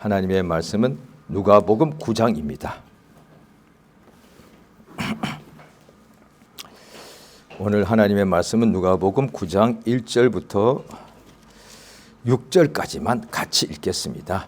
하나님의 말씀은 누가복음 9장입니다. 오늘 하나님의 말씀은 누가복음 9장 1절부터 6절까지만 같이 읽겠습니다.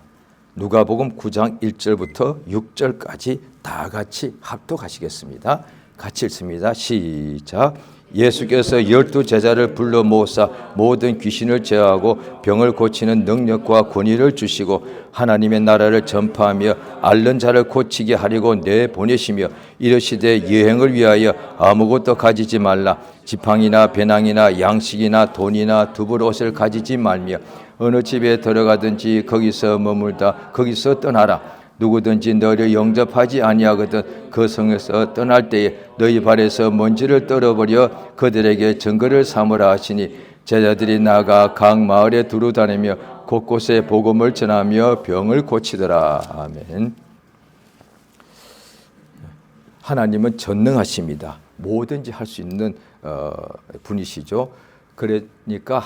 누가복음 9장 1절부터 6절까지 다 같이 합독하시겠습니다. 같이 읽습니다. 시작. 예수께서 12 제자를 불러 모으사 모든 귀신을 제어하고 병을 고치는 능력과 권위를 주시고 하나님의 나라를 전파하며 앓는 자를 고치게 하려고 내보내시며 이르시되 여행을 위하여 아무것도 가지지 말라. 지팡이나 배낭이나 양식이나 돈이나 두벌 옷을 가지지 말며 어느 집에 들어가든지 거기서 머물다 거기서 떠나라. 누구든지 너를 영접하지 아니하거든 그 성에서 떠날 때에 너희 발에서 먼지를 떨어버려 그들에게 증거를 삼으라 하시니 제자들이 나가 각 마을에 두루다니며 곳곳에 복음을 전하며 병을 고치더라. 아멘. 하나님은 전능하십니다. 뭐든지 할 수 있는 분이시죠. 그러니까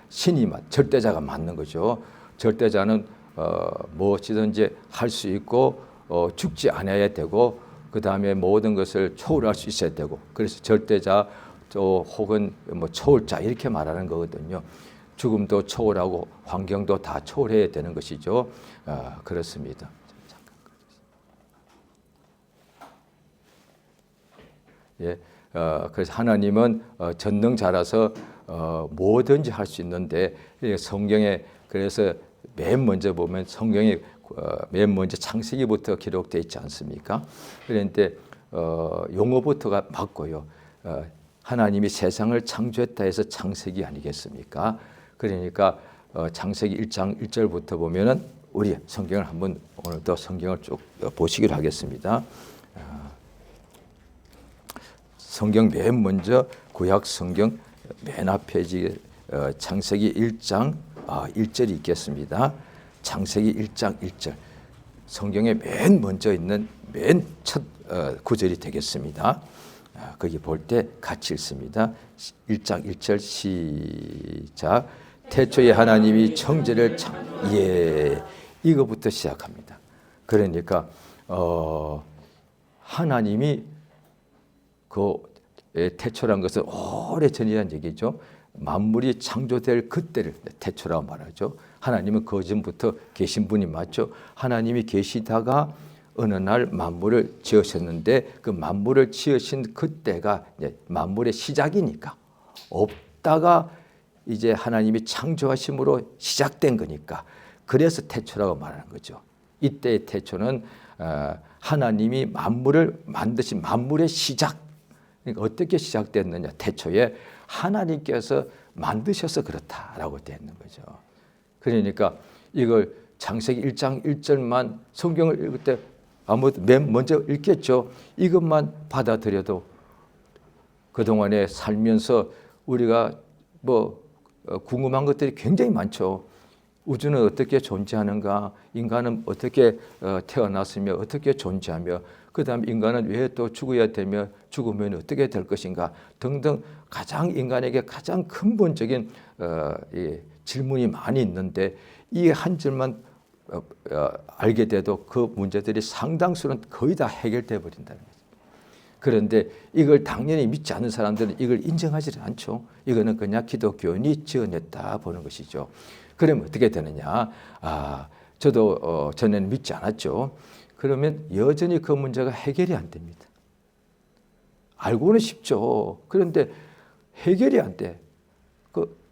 신이 절대자가 맞는 거죠. 절대자는 무엇이든지 할 수 있고 죽지 않아야 되고 그 다음에 모든 것을 초월할 수 있어야 되고 그래서 절대자 혹은 초월자 이렇게 말하는 거거든요. 죽음도 초월하고 환경도 다 초월해야 되는 것이죠. 그렇습니다. 예, 그래서 하나님은 전능자라서 뭐든지 할 수 있는데 성경에 그래서 맨 먼저 보면 성경에 맨 먼저 창세기부터 기록되어 있지 않습니까? 그런데 용어부터가 맞고요. 하나님이 세상을 창조했다 해서 창세기 아니겠습니까? 그러니까 창세기 1장 1절부터 보면은 우리 성경을 한번 오늘도 성경을 쭉 보시기로 하겠습니다. 성경 맨 먼저 구약 성경 맨 앞에 창세기 1장 1절이 있겠습니다. 창세기 1장 1절 성경에 맨 먼저 있는 맨 첫 구절이 되겠습니다. 거기 볼 때 같이 읽습니다. 1장 1절 시작. 태초에 하나님이 천지를 이거부터 시작합니다. 그러니까 하나님이 그 태초란 것은 오래전이라는 얘기죠. 만물이 창조될 그때를 태초라고 말하죠. 하나님은 그 전부터 계신 분이 맞죠. 하나님이 계시다가 어느 날 만물을 지으셨는데 그 만물을 지으신 그때가 이제 만물의 시작이니까 없다가 이제 하나님이 창조하심으로 시작된 거니까 그래서 태초라고 말하는 거죠. 이때의 태초는 하나님이 만물을 만드신 만물의 시작. 그러니까 어떻게 시작됐느냐. 태초에 하나님께서 만드셔서 그렇다라고 되어 있는 거죠. 그러니까 이걸 창세기 1장 1절만 성경을 읽을 때 아무도 맨 먼저 읽겠죠. 이것만 받아들여도 그동안에 살면서 우리가 궁금한 것들이 굉장히 많죠. 우주는 어떻게 존재하는가? 인간은 어떻게 태어났으며 어떻게 존재하며 그 다음 인간은 왜 또 죽어야 되며 죽으면 어떻게 될 것인가 등등 인간에게 가장 근본적인 질문이 많이 있는데 이 한 줄만 알게 돼도 그 문제들이 상당수는 거의 다 해결돼 버린다는 거죠. 그런데 이걸 당연히 믿지 않는 사람들은 이걸 인정하지 않죠. 이거는 그냥 기독교인이 지어냈다 보는 것이죠. 그러면 어떻게 되느냐? 저도 전에는 믿지 않았죠. 그러면 여전히 그 문제가 해결이 안 됩니다. 알고는 쉽죠. 그런데 해결이 안 돼.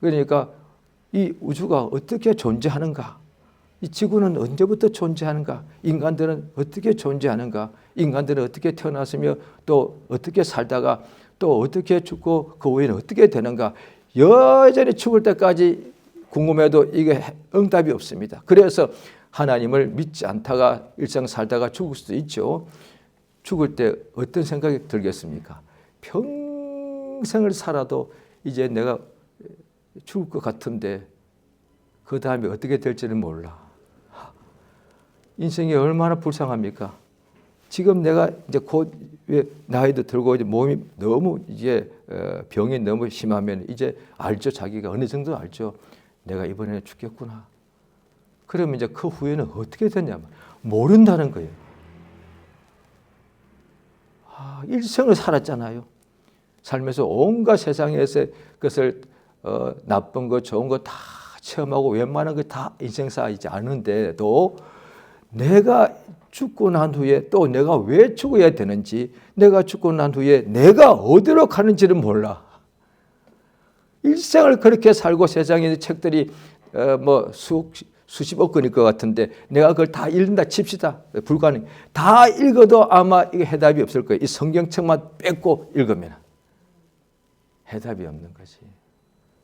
그러니까 이 우주가 어떻게 존재하는가? 이 지구는 언제부터 존재하는가? 인간들은 어떻게 존재하는가? 인간들은 어떻게 태어났으며 또 어떻게 살다가 또 어떻게 죽고 그 후에는 어떻게 되는가? 여전히 죽을 때까지 궁금해도 이게 응답이 없습니다. 그래서 하나님을 믿지 않다가 일상 살다가 죽을 수도 있죠. 죽을 때 어떤 생각이 들겠습니까? 평생을 살아도 이제 내가 죽을 것 같은데 그 다음에 어떻게 될지는 몰라. 인생이 얼마나 불쌍합니까? 지금 내가 이제 곧 나이도 들고 이제 몸이 너무 이제 병이 너무 심하면 이제 알죠. 자기가 어느 정도 알죠. 내가 이번에 죽겠구나. 그러면 이제 그 후에는 어떻게 되냐면 모른다는 거예요. 일생을 살았잖아요. 살면서 온갖 세상에서 그것을 나쁜 거 좋은 거 다 체험하고 웬만한 거 다 인생사이지 않은데도 내가 죽고 난 후에 또 내가 왜 죽어야 되는지, 내가 죽고 난 후에 내가 어디로 가는지를 몰라. 일생을 그렇게 살고 세상에 있는 책들이 뭐 수십억 권일 것 같은데 내가 그걸 다 읽는다 칩시다. 불가능. 다 읽어도 아마 이게 해답이 없을 거예요. 이 성경책만 뺏고 읽으면 해답이 없는 거지.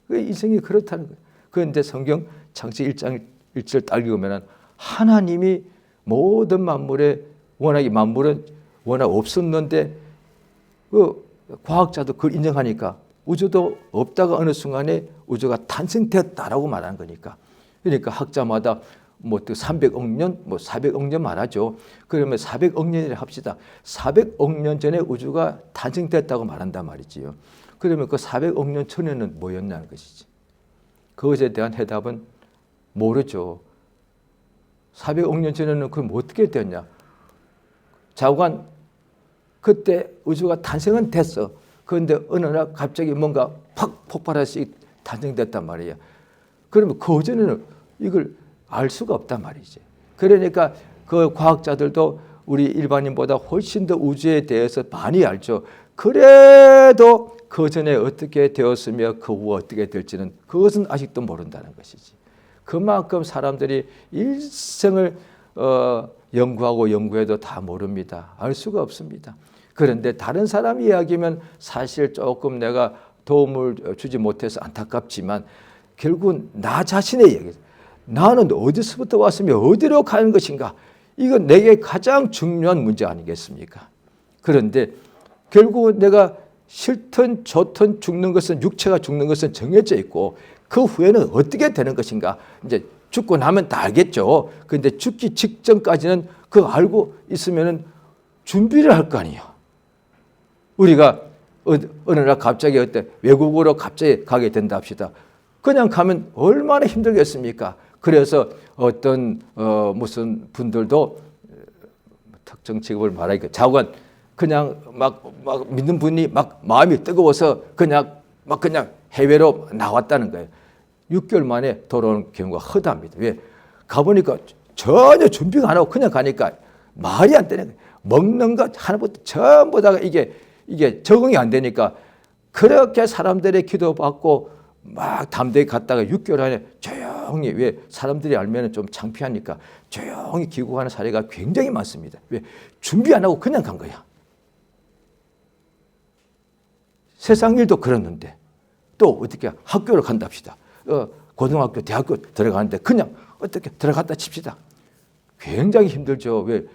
그 인생이 그렇다는 거예요. 그런데 성경 창세기 1장 1절 딱 읽으면 하나님이 모든 만물에, 워낙 이 만물은 워낙 없었는데 그 과학자도 그걸 인정하니까 우주도 없다가 어느 순간에 우주가 탄생되었다라고 말하는 거니까. 그러니까 학자마다 뭐 300억 년, 뭐 400억 년 말하죠. 그러면 400억 년이라 합시다. 400억 년 전에 우주가 탄생됐다고 말한단 말이지요. 그러면 그 400억 년 전에는 뭐였냐는 것이지. 그것에 대한 해답은 모르죠. 400억 년 전에는 그럼 어떻게 됐냐. 자관 그때 우주가 탄생은 됐어. 그런데 어느 날 갑자기 뭔가 팍 폭발해서 탄생됐단 말이야. 그러면 그 전에는 이걸 알 수가 없단 말이지. 그러니까 그 과학자들도 우리 일반인보다 훨씬 더 우주에 대해서 많이 알죠. 그래도 그 전에 어떻게 되었으며 그 후 어떻게 될지는 그것은 아직도 모른다는 것이지. 그만큼 사람들이 일생을 연구하고 연구해도 다 모릅니다. 알 수가 없습니다. 그런데 다른 사람 이야기면 사실 조금 내가 도움을 주지 못해서 안타깝지만 결국은 나 자신의 이야기. 나는 어디서부터 왔으며 어디로 가는 것인가? 이건 내게 가장 중요한 문제 아니겠습니까? 그런데 결국은 내가 싫든 좋든 죽는 것은, 육체가 죽는 것은 정해져 있고 그 후에는 어떻게 되는 것인가? 이제 죽고 나면 다 알겠죠. 그런데 죽기 직전까지는 그거 알고 있으면은 준비를 할 거 아니에요. 우리가 어느 날 갑자기 외국으로 갑자기 가게 된다 합시다. 그냥 가면 얼마나 힘들겠습니까? 그래서 어떤 무슨 분들도 특정 직업을 말하니까 자관 그냥 막 믿는 분이 막 마음이 뜨거워서 그냥 해외로 나왔다는 거예요. 6개월 만에 돌아오는 경우가 허다합니다. 왜? 가보니까 전혀 준비가 안 하고 그냥 가니까 말이 안 되는 거예요. 먹는 것 하나부터 전부 다가 이게 적응이 안 되니까 그렇게 사람들의 기도받고 막 담대히 갔다가 6개월 안에 조용히, 왜? 사람들이 알면 좀 창피하니까 조용히 귀국하는 사례가 굉장히 많습니다. 왜? 준비 안 하고 그냥 간 거야. 세상 일도 그렇는데 또 어떻게 학교를 간답시다. 고등학교, 대학교 들어가는데 그냥 어떻게 들어갔다 칩시다. 굉장히 힘들죠. 왜?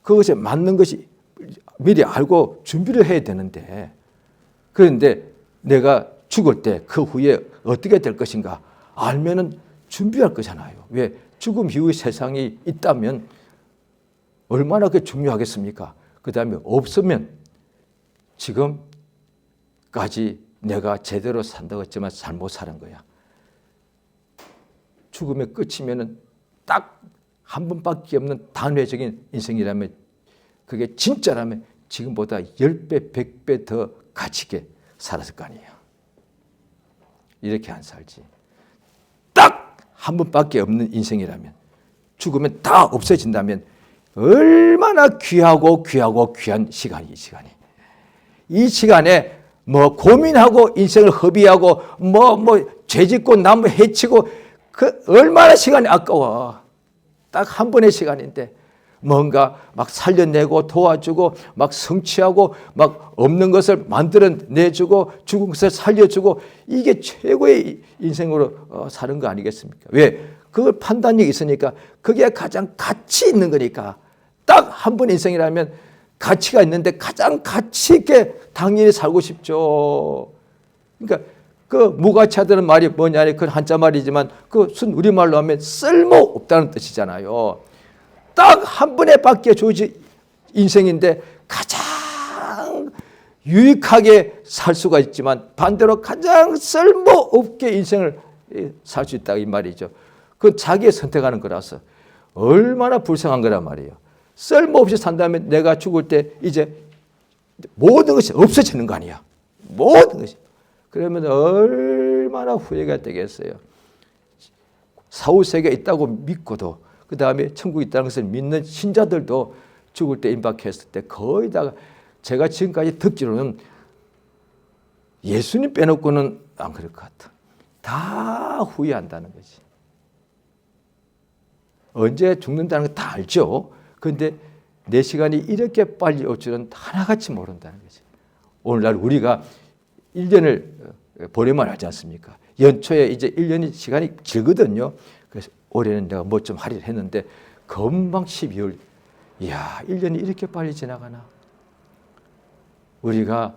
그것에 맞는 것이 미리 알고 준비를 해야 되는데, 그런데 내가 죽을 때 그 후에 어떻게 될 것인가 알면은 준비할 거잖아요. 왜? 죽음 이후의 세상이 있다면 얼마나 그게 중요하겠습니까? 그 다음에 없으면 지금까지 내가 제대로 산다고 했지만 잘못 살은 거야. 죽음의 끝이면은 딱 한 번밖에 없는 단회적인 인생이라면, 그게 진짜라면 지금보다 10배, 100배 더 가치 있게 살았을 거 아니에요. 이렇게 안 살지. 딱 한 번밖에 없는 인생이라면, 죽으면 다 없어진다면 얼마나 귀하고 귀한 시간이, 이 시간에 뭐 고민하고 인생을 허비하고 죄짓고 남 해치고 그 얼마나 시간이 아까워. 딱 한 번의 시간인데 뭔가 막 살려내고 도와주고 막 성취하고 막 없는 것을 만들어내주고 죽은 것을 살려주고, 이게 최고의 인생으로 사는 거 아니겠습니까? 왜? 그걸 판단력이 있으니까 그게 가장 가치 있는 거니까. 딱 한 번 인생이라면 가치가 있는데 가장 가치 있게 당연히 살고 싶죠. 그러니까 그 무가치하다는 말이 뭐냐, 그 한자 말이지만 그 순 우리말로 하면 쓸모없다는 뜻이잖아요. 딱 한 번에 밖에 주어진 인생인데 가장 유익하게 살 수가 있지만 반대로 가장 쓸모없게 인생을 살 수 있다 이 말이죠. 그건 자기의 선택하는 거라서 얼마나 불쌍한 거란 말이에요. 쓸모없이 산다면 내가 죽을 때 이제 모든 것이 없어지는 거 아니야. 모든 것이. 그러면 얼마나 후회가 되겠어요. 사후세계가 있다고 믿고도 그 다음에 천국이 있다는 것을 믿는 신자들도 죽을 때 임박했을 때 거의 다 제가 지금까지 듣기로는 예수님 빼놓고는 안 그럴 것 같아. 다 후회한다는 거지. 언제 죽는다는 거 다 알죠. 그런데 내 시간이 이렇게 빨리 올 줄은 하나같이 모른다는 거지. 오늘날 우리가 1년을 보내만 하지 않습니까? 연초에 이제 1년이 시간이 길거든요. 그래서 올해는 내가 뭐 좀 하리라 했는데 금방 12월. 이야, 1년이 이렇게 빨리 지나가나. 우리가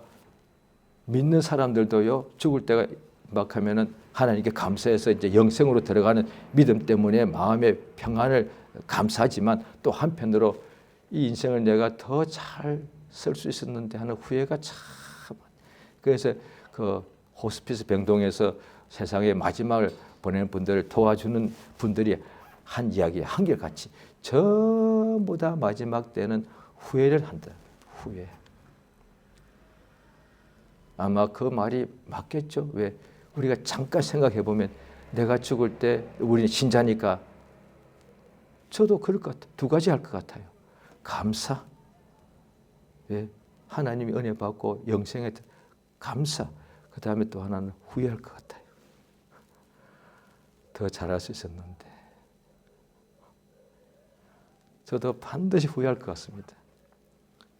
믿는 사람들도요, 죽을 때가 막 하면은 하나님께 감사해서 이제 영생으로 들어가는 믿음 때문에 마음의 평안을 감사하지만 또 한편으로 이 인생을 내가 더 잘 쓸 수 있었는데 하는 후회가 참. 그래서 그 호스피스 병동에서 세상의 마지막을 보내는 분들을 도와주는 분들이 한 이야기 한결같이 전부 다 마지막 때는 후회를 한다. 후회. 아마 그 말이 맞겠죠. 왜? 우리가 잠깐 생각해 보면 내가 죽을 때 우리는 신자니까 저도 그럴 것 같아요. 두 가지 할 것 같아요. 감사. 왜? 하나님이 은혜 받고 영생에 감사. 그 다음에 또 하나는 후회할 것 같아요. 더 잘할 수 있었는데. 저도 반드시 후회할 것 같습니다.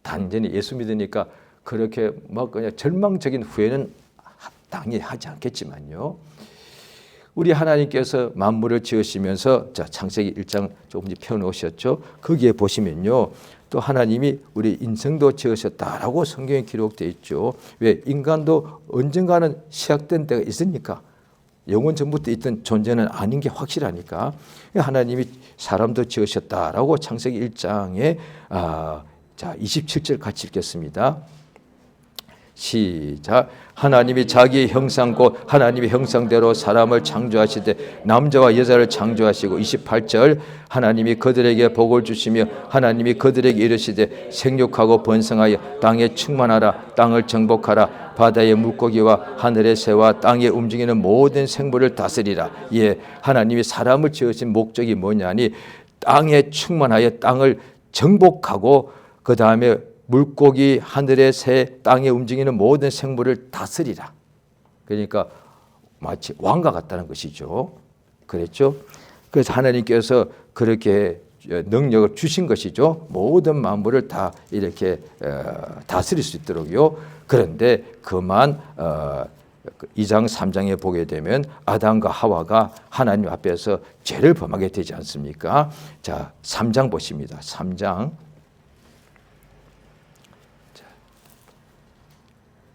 단전히 예수 믿으니까 그렇게 막 그냥 절망적인 후회는 당연히 하지 않겠지만요. 우리 하나님께서 만물을 지으시면서 자 창세기 1장 조금 펴놓으셨죠. 거기에 보시면요. 또 하나님이 우리 인생도 지으셨다라고 성경에 기록되어 있죠. 왜? 인간도 언젠가는 시작된 때가 있으니까. 영원 전부터 있던 존재는 아닌 게 확실하니까 하나님이 사람도 지으셨다라고 창세기 1장에 자 27절 같이 읽겠습니다. 시작. 하나님이 자기의 형상 곧 하나님의 형상대로 사람을 창조하시되 남자와 여자를 창조하시고 28절 하나님이 그들에게 복을 주시며 하나님이 그들에게 이르시되 생육하고 번성하여 땅에 충만하라 땅을 정복하라 바다의 물고기와 하늘의 새와 땅에 움직이는 모든 생물을 다스리라. 예, 하나님이 사람을 지으신 목적이 뭐냐니 땅에 충만하여 땅을 정복하고 그 다음에 물고기, 하늘의 새, 땅에 움직이는 모든 생물을 다스리라. 그러니까 마치 왕과 같다는 것이죠. 그랬죠? 그래서 하나님께서 그렇게 능력을 주신 것이죠. 모든 만물을 다 이렇게 다스릴 수 있도록요. 그런데 그만 2장 3장에 보게 되면 아담과 하와가 하나님 앞에서 죄를 범하게 되지 않습니까? 자, 3장 보십니다. 3장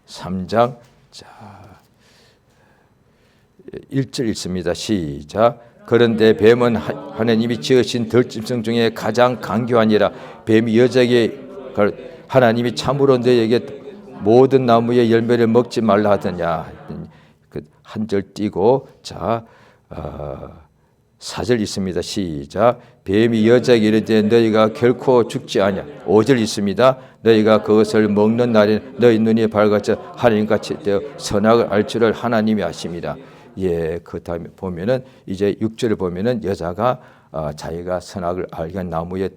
3장 자 1절 읽습니다. 시작. 그런데 뱀은 하나님이 지으신 들짐승 중에 가장 강교하니라. 뱀이 여자에게 하나님이 참으로 너에게 모든 나무의 열매를 먹지 말라 하더냐. 한 절 띄고 자 4절 있습니다. 시작. 뱀이 여자에게 이르되 너희가 결코 죽지 아니하. 5절 있습니다. 너희가 그것을 먹는 날에 너희 눈이 밝아져 하나님같이 되어 선악을 알 줄을 하나님이 아십니다. 예, 그 다음에 보면은 이제 6절을 보면은 여자가 자기가 선악을 알게 한 나무의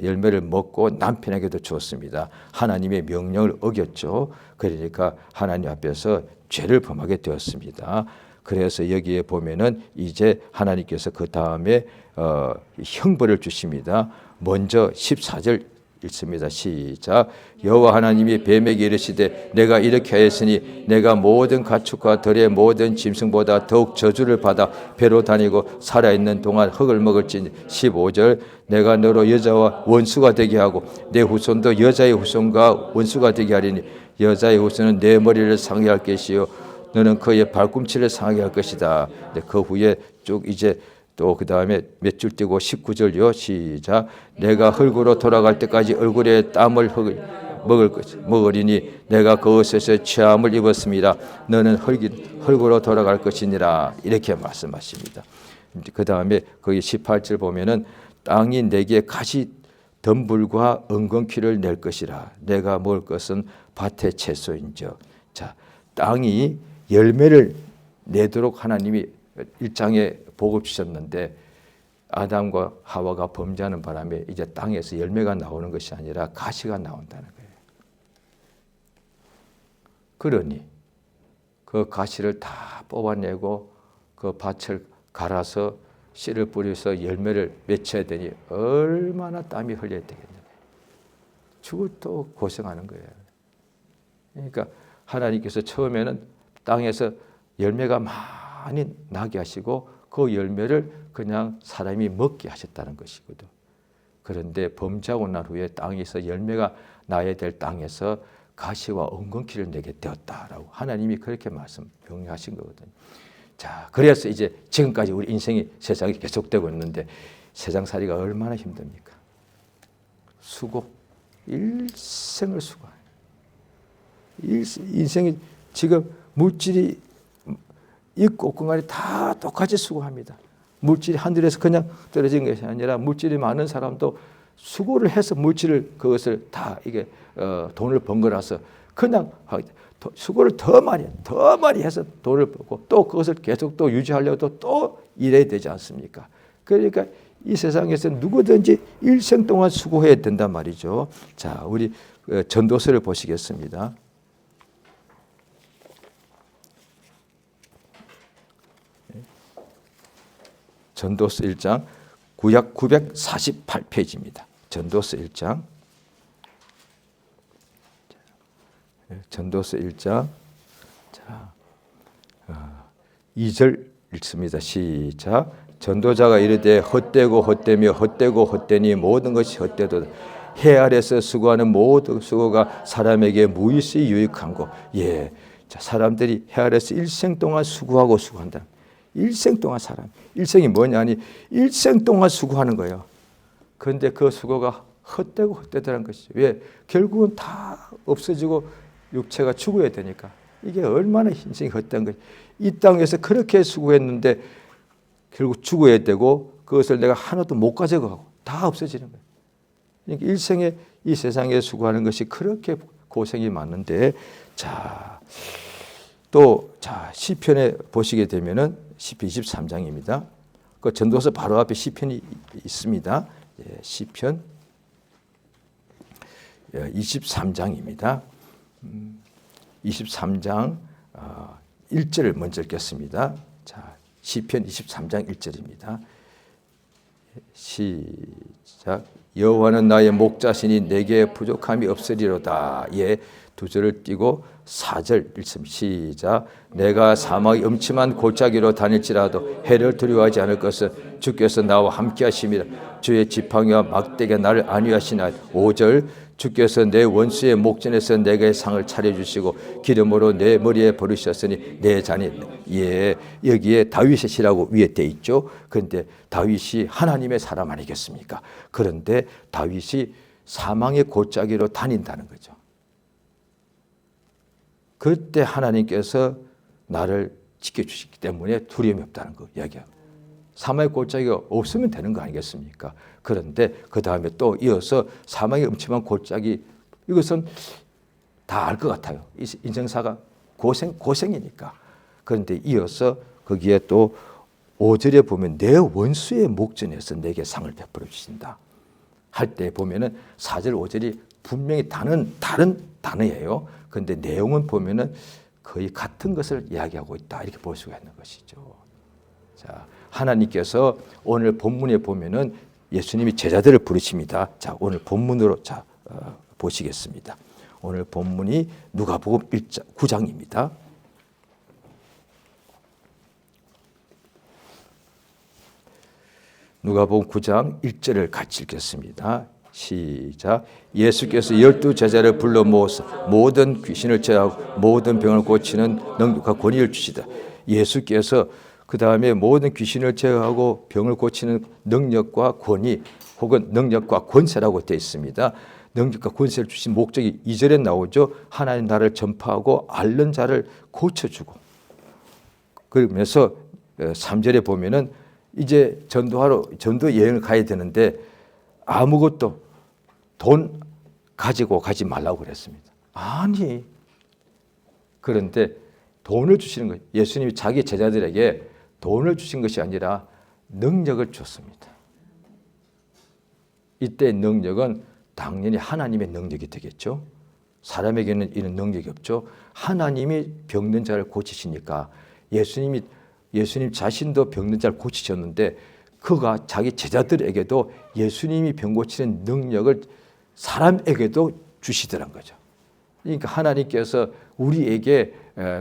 열매를 먹고 남편에게도 주었습니다. 하나님의 명령을 어겼죠. 그러니까 하나님 앞에서 죄를 범하게 되었습니다. 그래서 여기에 보면은 이제 하나님께서 그 다음에 형벌을 주십니다. 먼저 14절 읽습니다. 시작. 여호와 하나님이 뱀에게 이르시되 내가 이렇게 하였으니 내가 모든 가축과 들의 모든 짐승보다 더욱 저주를 받아 배로 다니고 살아있는 동안 흙을 먹을지니. 15절 내가 너로 여자와 원수가 되게 하고 내 후손도 여자의 후손과 원수가 되게 하리니 여자의 후손은 내 머리를 상하게 할 것이요 너는 그의 발꿈치를 상하게 할 것이다. 그 후에 쭉 이제 또 그 다음에 몇 줄 띄고 19절요. 시작. 내가 흙으로 돌아갈 때까지 얼굴에 땀을 먹으리니 내가 그것에서 취함을 입었습니다. 너는 흙으로 돌아갈 것이니라. 이렇게 말씀하십니다. 그 다음에 거기 18절 보면은 땅이 내게 가시 덤불과 엉겅퀴를 낼 것이라. 내가 먹을 것은 밭의 채소인즉. 자, 땅이 열매를 내도록 하나님이 1장에 복을 주셨는데 아담과 하와가 범죄하는 바람에 이제 땅에서 열매가 나오는 것이 아니라 가시가 나온다는 거예요. 그러니 그 가시를 다 뽑아내고 그 밭을 갈아서 씨를 뿌려서 열매를 맺혀야 되니 얼마나 땀이 흘려야 되겠냐고요. 죽어도 고생하는 거예요. 그러니까 하나님께서 처음에는 땅에서 열매가 많이 나게 하시고 그 열매를 그냥 사람이 먹게 하셨다는 것이거든. 그런데 범죄하고 난 후에 땅에서 열매가 나야 될 땅에서 가시와 엉겅퀴를 내게 되었다라고 하나님이 그렇게 명령하신 거거든요. 자, 그래서 이제 지금까지 우리 인생이 세상에 계속되고 있는데 세상살이가 얼마나 힘듭니까? 수고, 일생을 수고해요. 인생이 지금 물질이 있고 없고 간에 다 똑같이 수고합니다. 물질이 하늘에서 그냥 떨어진 것이 아니라 물질이 많은 사람도 수고를 해서 물질을 그것을 다 이게 돈을 번 거라서 그냥 수고를 더 많이 해서 돈을 벌고 또 그것을 계속 또 유지하려고 또 일해야 되지 않습니까? 그러니까 이 세상에서 누구든지 일생 동안 수고해야 된단 말이죠. 자, 우리 전도서를 보시겠습니다. 전도서 1장 구약 948페이지입니다. 전도서 1장. 전도서 1장. 자, 2절 읽습니다. 시작. 전도자가 이르되 헛되고 헛되며 헛되고 헛되니 모든 것이 헛되도다. 해 아래서 수고하는 모든 수고가 사람에게 무의시 유익한 거. 예, 자, 사람들이 해 아래서 일생 동안 수고하고 수고한다. 일생 동안 사람. 일생이 뭐냐니 일생 동안 수고하는 거예요. 그런데 그 수고가 헛되고 헛되다는 것이죠. 왜? 결국은 다 없어지고 육체가 죽어야 되니까. 이게 얼마나 인생이 헛된 거예요. 이 땅에서 그렇게 수고했는데 결국 죽어야 되고 그것을 내가 하나도 못 가져가고 다 없어지는 거예요. 그러니까 일생에 이 세상에 수고하는 것이 그렇게 고생이 많은데 자, 또 자, 시편에 보시게 되면은 시편 23장입니다. 그 전도서 바로 앞에 시편이 있습니다. 예, 시편 23장입니다. 23장 1절을 먼저 읽겠습니다. 자, 시편 23장 1절입니다. 시작. 여호와는 나의 목자시니 내게 부족함이 없으리로다. 예, 두 절을 띄고 4절 읽습니다. 시작. 내가 사막의 음침한 골짜기로 다닐지라도 해를 두려워하지 않을 것은 주께서 나와 함께 하심이라. 주의 지팡이와 막대기가 나를 안위하시나. 5절. 주께서 내 원수의 목전에서 내게 상을 차려주시고 기름으로 내 머리에 버리셨으니 내 잔이. 예, 여기에 다윗의 시라고 위에 돼 있죠. 그런데 다윗이 하나님의 사람 아니겠습니까? 그런데 다윗이 사망의 골짜기로 다닌다는 거죠. 그때 하나님께서 나를 지켜주시기 때문에 두려움이 없다는 거 이야기하고, 사망의 골짜기가 없으면 되는 거 아니겠습니까? 그런데 그 다음에 또 이어서 사망의 음침한 골짜기, 이것은 다 알 것 같아요. 인생사가 고생이니까. 그런데 이어서 거기에 또 5절에 보면 내 원수의 목전에서 내게 상을 베풀어 주신다 할 때 보면은 4절 5절이 분명히 다른 단어예요. 그런데 내용은 보면은 거의 같은 것을 이야기하고 있다, 이렇게 볼 수가 있는 것이죠. 자, 하나님께서 오늘 본문에 보면은 예수님이 제자들을 부르십니다. 자, 오늘 본문으로 보시겠습니다. 오늘 본문이 누가복음 9장입니다. 누가복음 9장 1절을 같이 읽겠습니다. 시작. 예수께서 12 제자를 불러 모아서 모든 귀신을 제하고 모든 병을 고치는 능력과 권위를 주시다. 예수께서 그 다음에 모든 귀신을 제어하고 병을 고치는 능력과 권위, 혹은 능력과 권세라고 되어 있습니다. 능력과 권세를 주신 목적이 2절에 나오죠. 하나님 나라를 전파하고 앓는 자를 고쳐주고, 그러면서 3절에 보면은 이제 전도 여행을 가야 되는데 아무것도 돈 가지고 가지 말라고 그랬습니다. 아니, 그런데 돈을 주시는 거예요. 예수님이 자기 제자들에게 돈을 주신 것이 아니라 능력을 줬습니다. 이때 능력은 당연히 하나님의 능력이 되겠죠. 사람에게는 이런 능력이 없죠. 하나님이 병든 자를 고치시니까 예수님 자신도 병든 자를 고치셨는데 그가 자기 제자들에게도 예수님이 병 고치는 능력을 사람에게도 주시더란 거죠. 그러니까 하나님께서 우리에게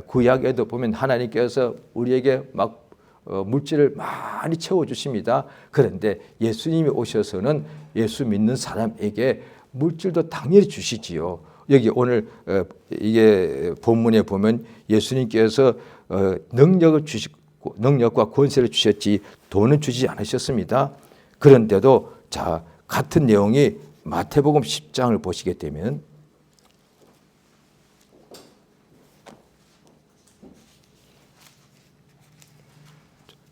구약에도 보면 하나님께서 우리에게 막 물질을 많이 채워주십니다. 그런데 예수님이 오셔서는 예수 믿는 사람에게 물질도 당연히 주시지요. 여기 오늘 이게 본문에 보면 예수님께서 능력을 주시고 능력과 권세를 주셨지 돈은 주지 않으셨습니다. 그런데도 자, 같은 내용이 마태복음 10장을 보시게 되면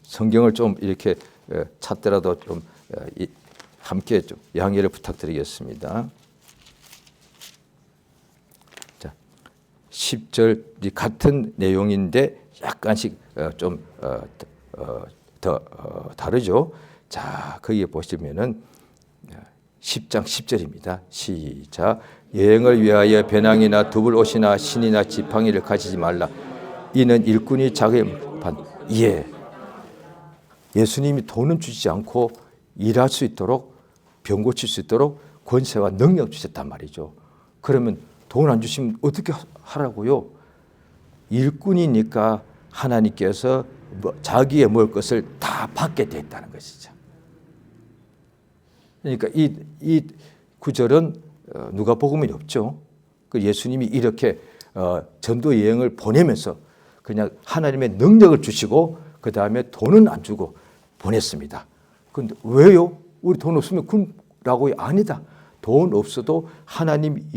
성경을 좀 이렇게 찾더라도 좀 함께 좀 양해를 부탁드리겠습니다. 자, 10절 같은 내용인데 약간씩 좀 더 다르죠. 자, 거기에 보시면은 10장 10절입니다. 시작. 여행을 위하여 배낭이나 두불옷이나 신이나 지팡이를 가지지 말라. 이는 일꾼이 자기의 반. 예. 예수님이 돈은 주지 않고 일할 수 있도록 병 고칠 수 있도록 권세와 능력 주셨단 말이죠. 그러면 돈 안 주시면 어떻게 하라고요? 일꾼이니까 하나님께서 자기의 먹을 것을 다 받게 돼 있다는 것이죠. 그러니까 이 구절은 누가복음이 없죠. 그 예수님이 이렇게 전도 여행을 보내면서 그냥 하나님의 능력을 주시고 그 다음에 돈은 안 주고 보냈습니다. 그런데 왜요? 우리 돈 없으면 굶라고 아니다. 돈 없어도 하나님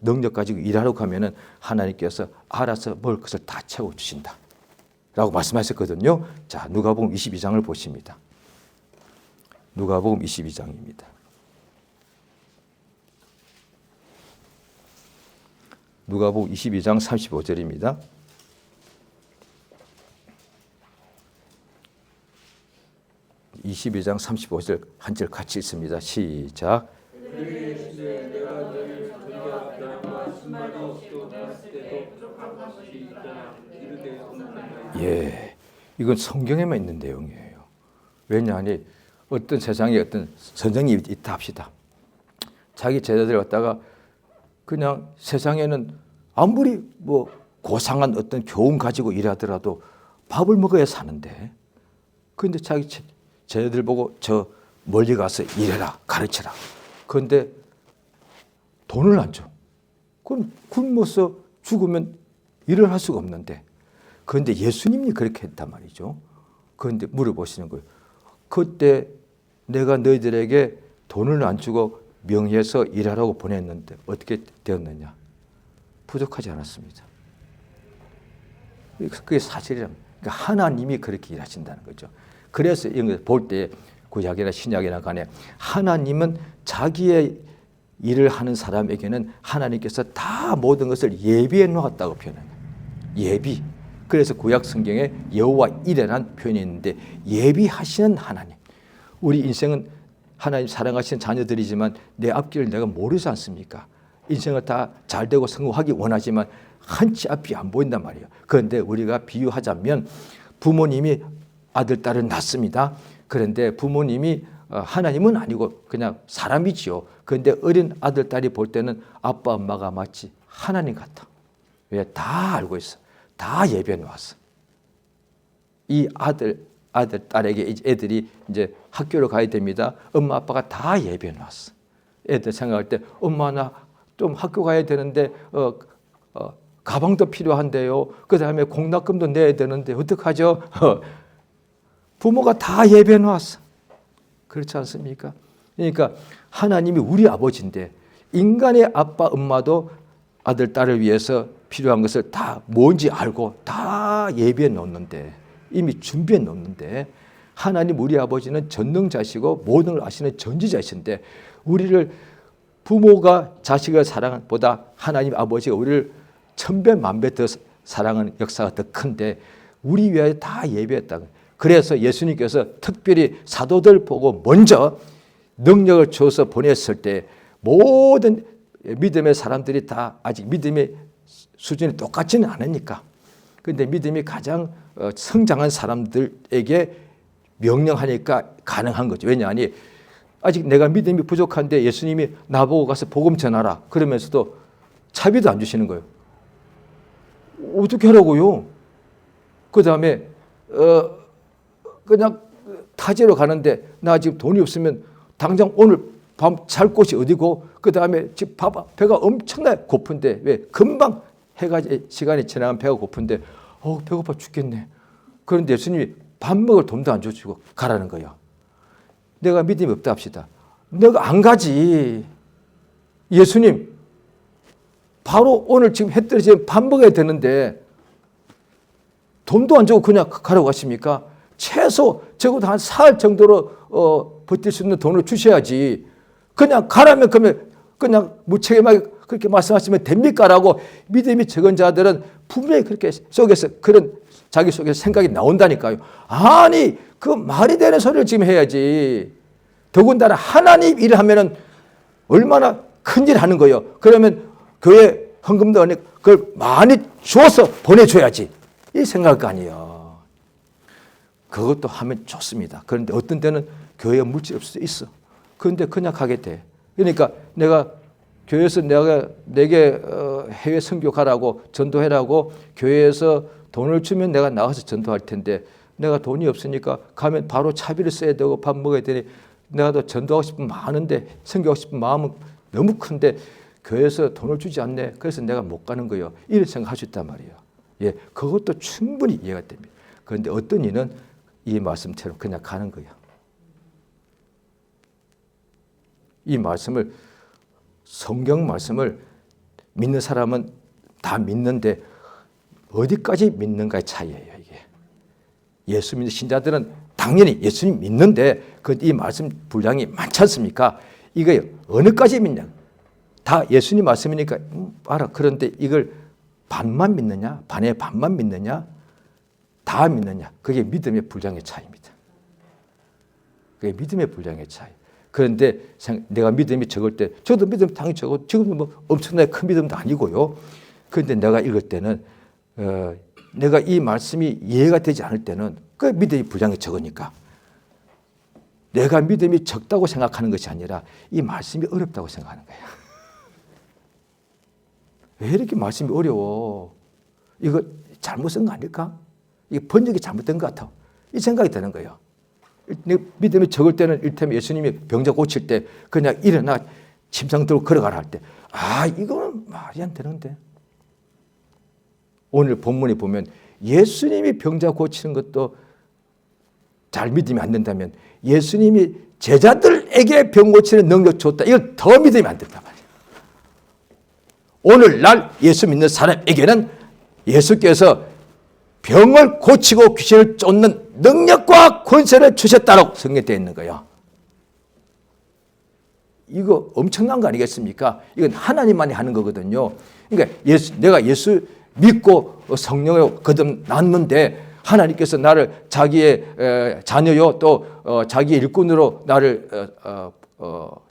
능력 가지고 일하려고 하면은 하나님께서 알아서 먹을 것을 다 채워 주신다. 라고 말씀하셨거든요. 자, 누가복음 22장을 보십니다. 누가복음 22장입니다. 누가복음 22장 35절입니다. 22장 35절 한 절 같이 읽습니다. 시작. 예, 이건 성경에만 있는 내용이에요. 왜냐하니 어떤 세상에 어떤 선생이 있다 합시다. 자기 제자들 갖다가 그냥 세상에는 아무리 뭐 고상한 어떤 교훈 가지고 일하더라도 밥을 먹어야 사는데, 그런데 자기 제자들 보고 저 멀리 가서 일해라, 가르쳐라. 그런데 돈을 안 줘. 그럼 굶어서 죽으면 일을 할 수가 없는데. 그런데 예수님이 그렇게 했단 말이죠. 그런데 물어보시는 거예요. 그때 내가 너희들에게 돈을 안 주고 명해서 일하라고 보냈는데 어떻게 되었느냐? 부족하지 않았습니다. 그게 사실이란, 그러니까 하나님이 그렇게 일하신다는 거죠. 그래서 이런 걸 볼 때 구약이나 신약이나 간에 하나님은 자기의 일을 하는 사람에게는 하나님께서 다 모든 것을 예비해 놓았다고 표현합니다. 예비. 그래서 구약 성경에 여호와 이레라는 표현이 있는데 예비하시는 하나님. 우리 인생은 하나님 사랑하시는 자녀들이지만 내 앞길을 내가 모르지 않습니까? 인생을 다 잘되고 성공하기 원하지만 한치 앞이 안 보인단 말이에요. 그런데 우리가 비유하자면 부모님이 아들, 딸을 낳습니다. 그런데 부모님이 하나님은 아니고 그냥 사람이지요. 그런데 어린 아들, 딸이 볼 때는 아빠, 엄마가 마치 하나님 같아. 왜? 다 알고 있어. 다 예배해 놓았어. 이 아들, 딸에게 애들이 이제 학교를 가야 됩니다. 엄마, 아빠가 다 예배해 놨어. 애들 생각할 때 엄마 나 좀 학교 가야 되는데 가방도 필요한데요. 그 다음에 공납금도 내야 되는데 어떡하죠? 부모가 다 예배해 놨어. 그렇지 않습니까? 그러니까 하나님이 우리 아버지인데 인간의 아빠, 엄마도 아들, 딸을 위해서 필요한 것을 다 뭔지 알고 다 예배해 놓는데, 이미 준비해 놓는데 하나님 우리 아버지는 전능자시고 모든 걸 아시는 전지자신데 우리를 부모가 자식을 사랑한 보다 하나님 아버지가 우리를 천배 만배 더 사랑하는 역사가 더 큰데 우리 위하여 다 예배했다. 그래서 예수님께서 특별히 사도들 보고 먼저 능력을 줘서 보냈을 때 모든 믿음의 사람들이 다 아직 믿음의 수준이 똑같지는 않으니까. 그런데 믿음이 가장 성장한 사람들에게 명령하니까 가능한 거죠. 왜냐하니 아직 내가 믿음이 부족한데 예수님이 나보고 가서 복음 전하라 그러면서도 차비도 안 주시는 거예요. 어떻게 하라고요? 그 다음에 그냥 타지로 가는데 나 지금 돈이 없으면 당장 오늘 밤 잘 곳이 어디고 그 다음에 지금 봐봐 배가 엄청나게 고픈데 왜 금방 해가 시간이 지나면 배가 고픈데 배고파 죽겠네. 그런데 예수님이 밥 먹을 돈도 안 주시고 가라는 거예요. 내가 믿음이 없다 합시다. 내가 안 가지. 예수님 바로 오늘 지금 해 떨어지면 밥 먹어야 되는데 돈도 안 주고 그냥 가라고 하십니까? 최소 적어도 한 사흘 정도로 버틸 수 있는 돈을 주셔야지. 그냥 가라면 그냥 무책임하게 그렇게 말씀하시면 됩니까라고 믿음이 적은 자들은 분명히 그렇게 속에서 그런 자기 속에서 생각이 나온다니까요. 아니 그 말이 되는 소리를 지금 해야지. 더군다나 하나님 일을 하면은 얼마나 큰일 하는 거예요. 그러면 교회 헌금도 그걸 많이 주어서 보내줘야지. 이 생각할 거 아니에요. 그것도 하면 좋습니다. 그런데 어떤 때는 교회에 물질이 없을 수 있어. 그런데 그냥 가게 돼. 그러니까 내가 교회에서 내게 해외 선교 가라고 전도해라고 교회에서 돈을 주면 내가 나가서 전도할 텐데 내가 돈이 없으니까 가면 바로 차비를 써야 되고 밥 먹어야 되니 내가 더 전도하고 싶은 많은데 선교하고 싶은 마음은 너무 큰데 교회에서 돈을 주지 않네. 그래서 내가 못 가는 거예요. 이런 생각할 수 있단 말이에요. 예, 그것도 충분히 이해가 됩니다. 그런데 어떤 이는 이 말씀처럼 그냥 가는 거예요. 이 말씀을 성경 말씀을 믿는 사람은 다 믿는데 어디까지 믿는가의 차이예요. 이게 예수 믿는 신자들은 당연히 예수님 믿는데 이 말씀 분량이 많지 않습니까? 이거 어느까지 믿냐? 다 예수님 말씀이니까 알아. 그런데 이걸 반만 믿느냐? 반의 반만 믿느냐? 다 믿느냐? 그게 믿음의 분량의 차이입니다. 그게 믿음의 분량의 차이. 그런데 내가 믿음이 적을 때 저도 믿음 당연히 적고 지금은 뭐 엄청나게 큰 믿음도 아니고요. 그런데 내가 읽을 때는 내가 이 말씀이 이해가 되지 않을 때는 그 믿음이 분량이 적으니까 내가 믿음이 적다고 생각하는 것이 아니라 이 말씀이 어렵다고 생각하는 거야. 왜 이렇게 말씀이 어려워? 이거 잘못 쓴 거 아닐까? 이게 번역이 잘못된 것 같아. 이 생각이 드는 거예요. 믿음이 적을 때는 일테면 예수님이 병자 고칠 때 그냥 일어나 침상 들고 걸어가라 할 때 이거는 말이 안 되는데 오늘 본문에 보면 예수님이 병자 고치는 것도 잘 믿으면 안 된다면 예수님이 제자들에게 병 고치는 능력 줬다. 이걸 더 믿으면 안 된단 말이에요. 오늘날 예수 믿는 사람에게는 예수께서 병을 고치고 귀신을 쫓는 능력과 권세를 주셨다고 성경에 되어 있는 거예요. 이거 엄청난 거 아니겠습니까? 이건 하나님만이 하는 거거든요. 그러니까 내가 예수 믿고 성령으로 거듭났는데 하나님께서 나를 자기의 자녀요 또 자기의 일꾼으로 나를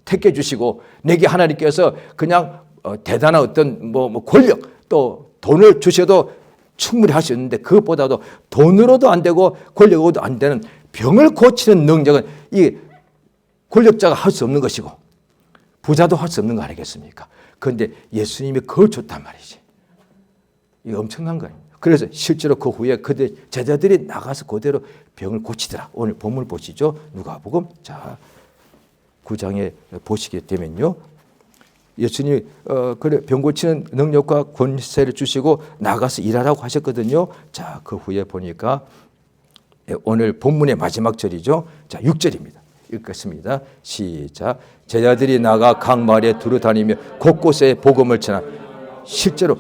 택해 주시고 내게 하나님께서 그냥 대단한 어떤 뭐 권력 또 돈을 주셔도 충분히 할 수 있는데 그것보다도 돈으로도 안 되고 권력으로도 안 되는 병을 고치는 능력은 이 권력자가 할 수 없는 것이고 부자도 할 수 없는 거 아니겠습니까? 그런데 예수님이 그걸 줬단 말이지. 이거 엄청난 거예요. 그래서 실제로 그 후에 그들 제자들이 나가서 그대로 병을 고치더라. 오늘 본문을 보시죠. 누가복음 9장에 보시게 되면요. 예수님이 그래 병 고치는 능력과 권세를 주시고 나가서 일하라고 하셨거든요. 자, 그 후에 보니까 오늘 본문의 마지막 절이죠. 자, 6절입니다. 읽겠습니다. 시작. 제자들이 나가 각 마을에 두루 다니며 곳곳에 복음을 전하. 실제로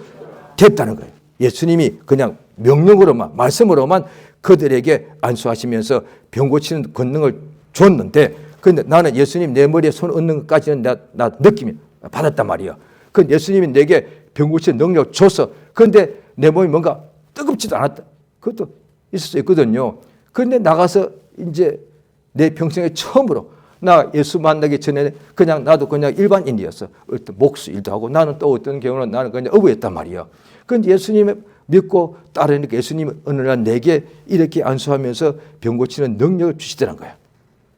됐다는 거예요. 예수님이 그냥 명령으로만 말씀으로만 그들에게 안수하시면서 병 고치는 권능을 줬는데, 그런데 나는 예수님 내 머리에 손 얹는 것까지는 나 느낌이 받았단 말이야. 그 예수님이 내게 병 고치는 능력을 줬어. 그런데 내 몸이 뭔가 뜨겁지도 않았다. 그것도 있을 수 있거든요. 그런데 나가서 이제 내 평생에 처음으로, 나 예수 만나기 전에 나도 그냥 일반인이었어. 어떤 목수 일도 하고, 나는 또 어떤 경우는 나는 그냥 어부였단 말이야. 그런데 예수님을 믿고 따르니까 예수님이 어느 날 내게 이렇게 안수하면서 병 고치는 능력을 주시더란 거야.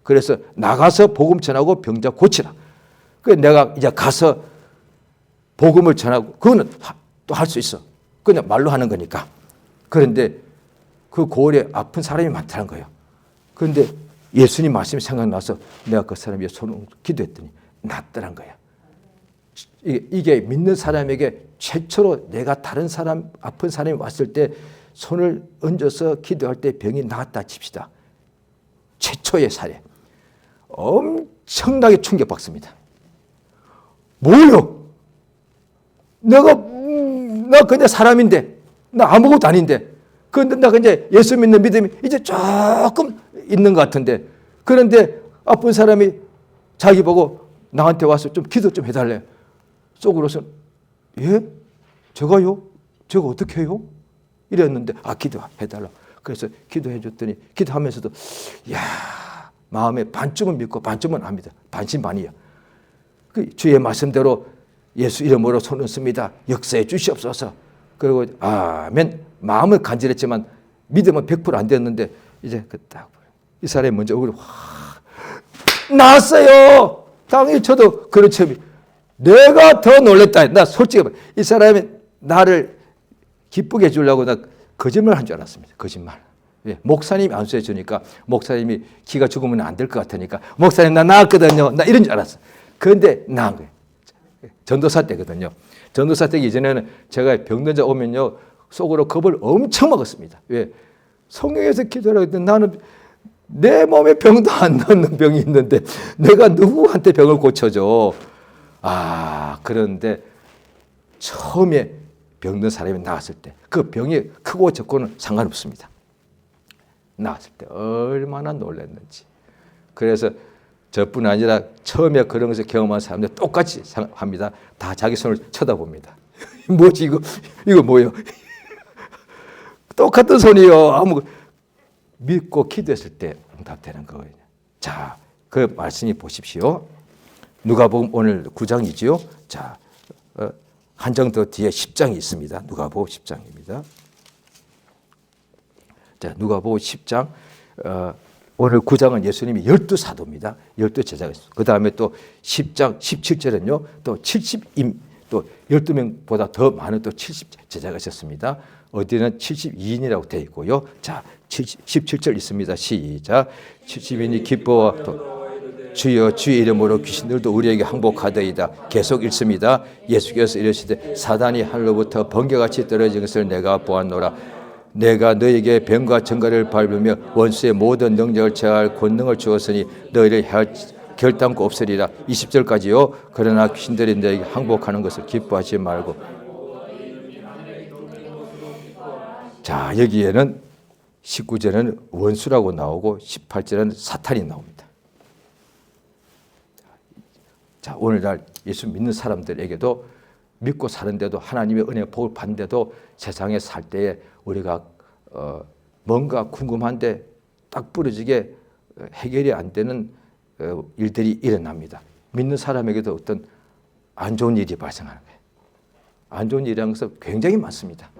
그래서 나가서 복음 전하고 병자 고치라. 그래서 내가 이제 가서 복음을 전하고, 그거는 또 할 수 있어. 그냥 말로 하는 거니까. 그런데 그 고을에 아픈 사람이 많다는 거예요. 그런데 예수님 말씀이 생각나서 내가 그 사람 위에 손을 기도했더니 낫더란 거야. 이게 믿는 사람에게 최초로 내가 다른 사람, 아픈 사람이 왔을 때 손을 얹어서 기도할 때 병이 나았다 칩시다. 최초의 사례. 엄청나게 충격받습니다. 뭐요? 나 그냥 사람인데, 나 아무것도 아닌데, 그런데 나 그냥 예수 믿는 믿음이 이제 조금 있는 것 같은데, 그런데 아픈 사람이 자기 보고 나한테 와서 좀 기도 좀 해달래. 속으로서 예? 제가요? 제가 어떻게 해요? 이랬는데 기도해달라. 그래서 기도해 줬더니 기도하면서도 마음에 반쯤은 믿고 반쯤은 압니다. 반신반의야. 주의 말씀대로 예수 이름으로 손을 씁니다. 역사해 주시옵소서. 그리고 아멘. 마음을 간절했지만 믿음은 100% 안 됐는데 이제 이 사람이 먼저 얼굴이 확 나왔어요. 당연히 저도 그렇죠. 내가 더 놀랬다. 나 솔직히 이 사람이 나를 기쁘게 해주려고 나 거짓말 한 줄 알았습니다. 거짓말. 예, 목사님이 안수해 주니까, 목사님이 기가 죽으면 안 될 것 같으니까 목사님 나 나았거든요. 나 이런 줄 알았어. 그런데 나은 거예요. 전도사 때거든요. 전도사 때 이전에는 제가 병든자 오면요 속으로 겁을 엄청 먹었습니다. 왜? 성경에서 기도를 했더니 나는 내 몸에 병도 안 낫는 병이 있는데 내가 누구한테 병을 고쳐줘. 그런데 처음에 병든 사람이 나았을 때 그 병이 크고 적고는 상관없습니다. 나았을 때 얼마나 놀랐는지. 그래서 저뿐 아니라 처음에 그런 것을 경험한 사람들 똑같이 합니다. 다 자기 손을 쳐다봅니다. 뭐지 이거 뭐예요? 똑같은 손이요. 믿고 기도했을 때 응답되는 거예요. 자, 그 말씀이 보십시오. 누가복음 오늘 9장이지요. 자, 한 장 더 뒤에 10장이 있습니다. 누가복음 10장입니다. 자, 누가복음 10장. 오늘 9장은 예수님이 12사도입니다. 12제자가 있어요. 그 다음에 또 10장 17절은요. 또 70임, 또 12명보다 더 많은 또 70제자가 있었습니다. 어디는 72인이라고 되어 있고요. 자, 17절 있습니다. 시작. 70인이 기뻐와 또 주여 주의 이름으로 귀신들도 우리에게 항복하더이다. 계속 읽습니다. 예수께서 이르시되 사단이 하늘로부터 번개같이 떨어진 것을 내가 보았노라. 내가 너에게 병과 증거를 밟으며 원수의 모든 능력을 제어할 권능을 주었으니 너희를 해할 결단코 없으리라. 20절까지요. 그러나 귀신들이 너에게 항복하는 것을 기뻐하지 말고. 자, 여기에는 19절에는 원수라고 나오고 18절에는 사탄이 나옵니다. 자, 오늘날 예수 믿는 사람들에게도 믿고 사는데도 하나님의 은혜 복을 받는데도 세상에 살 때에 우리가 뭔가 궁금한데 딱 부러지게 해결이 안 되는 일들이 일어납니다. 믿는 사람에게도 어떤 안 좋은 일이 발생하는 거예요. 안 좋은 일이라는 것은 굉장히 많습니다.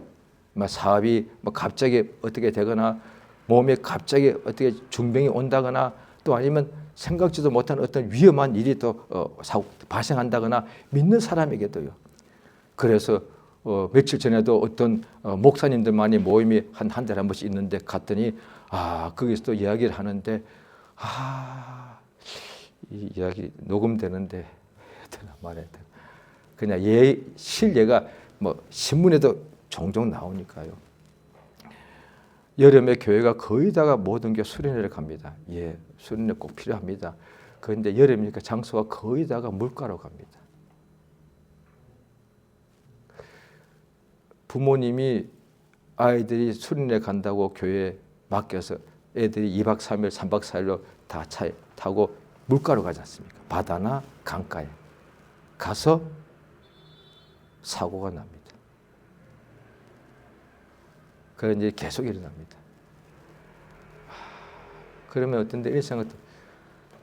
사업이 갑자기 어떻게 되거나 몸에 갑자기 어떻게 중병이 온다거나 또 아니면 생각지도 못한 어떤 위험한 일이 또 발생한다거나 믿는 사람에게도요. 그래서 며칠 전에도 어떤 목사님들만이 모임이 한 달에 한 번씩 있는데 갔더니 거기서 또 이야기를 하는데 이 이야기 녹음되는데 말해야 되나 그냥 실례가 신문에도 종종 나오니까요. 여름에 교회가 거의 다가 모든 게 수련회를 갑니다. 예, 수련회 꼭 필요합니다. 그런데 여름이니까 장소가 거의 다가 물가로 갑니다. 부모님이 아이들이 수련회 간다고 교회에 맡겨서 애들이 2박 3일, 3박 4일로 다 차에 타고 물가로 가지 않습니까? 바다나 강가에 가서 사고가 납니다. 그런 일이 계속 일어납니다. 그러면 어떤데 이런 생각도